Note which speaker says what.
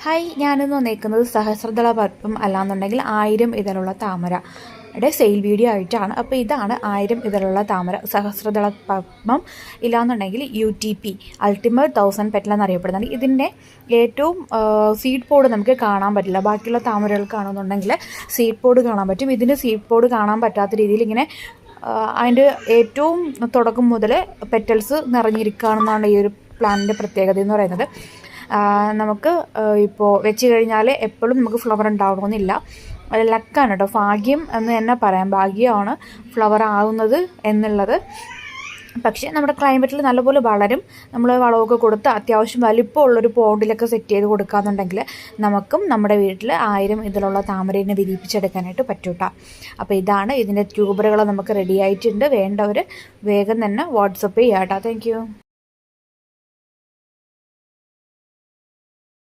Speaker 1: Hi, ഞാനിന്ന് വന്നേക്കുന്നത് സഹസ്രദള പത്മം അല്ലാന്നുണ്ടെങ്കിൽ 1000 ഇതളുള്ള താമരയുടെ സെയിൽ വീഡിയോ ആയിട്ടാണ്. അപ്പോൾ ഇതാണ് 1000 ഇതളുള്ള താമര, സഹസ്രദള പത്മം ഇല്ലാന്നുണ്ടെങ്കിൽ UTP അൾട്ടിമേറ്റ് 1000 പെറ്റൽ എന്നറിയപ്പെടുന്നുണ്ട്. ഇതിൻ്റെ ഏറ്റവും സീഡ് പോഡ് നമുക്ക് കാണാൻ പറ്റില്ല. ബാക്കിയുള്ള താമരകൾക്കാണെന്നുണ്ടെങ്കിൽ സീഡ് പോഡ് കാണാൻ പറ്റും. ഇതിന് സീഡ് പോഡ് കാണാൻ പറ്റാത്ത രീതിയിൽ ഇങ്ങനെ അതിൻ്റെ ഏറ്റവും തുടക്കം മുതൽ പെറ്റൽസ് നിറഞ്ഞിരിക്കുകയാണെന്നാണ് ഈ ഒരു പ്ലാന്റിൻ്റെ പ്രത്യേകത എന്ന് പറയുന്നത്. നമുക്ക് ഇപ്പോൾ വെച്ച് കഴിഞ്ഞാൽ എപ്പോഴും നമുക്ക് ഫ്ലവർ ഉണ്ടാവണമെന്നില്ല. ലക്കാണ് കേട്ടോ, ഭാഗ്യം എന്ന് തന്നെ പറയാം. ഭാഗ്യമാണ് ഫ്ലവർ ആവുന്നത് എന്നുള്ളത്. പക്ഷേ നമ്മുടെ ക്ലൈമറ്റിൽ നല്ലപോലെ വളരും. നമ്മൾ വളമൊക്കെ കൊടുത്ത് അത്യാവശ്യം വലിപ്പമുള്ളൊരു പോണ്ടിലൊക്കെ സെറ്റ് ചെയ്ത് കൊടുക്കുകയെന്നുണ്ടെങ്കിൽ നമുക്കും നമ്മുടെ വീട്ടിൽ 1000 ഇതിലുള്ള താമരേനെ വിരിയിപ്പിച്ചെടുക്കാനായിട്ട് പറ്റും കേട്ടോ. അപ്പോൾ ഇതാണ് ഇതിൻ്റെ ട്യൂബറുകൾ നമുക്ക് റെഡി ആയിട്ടുണ്ട്. വേണ്ടവർ വേഗം തന്നെ വാട്സപ്പ് ചെയ്യാം കേട്ടോ. Thank you.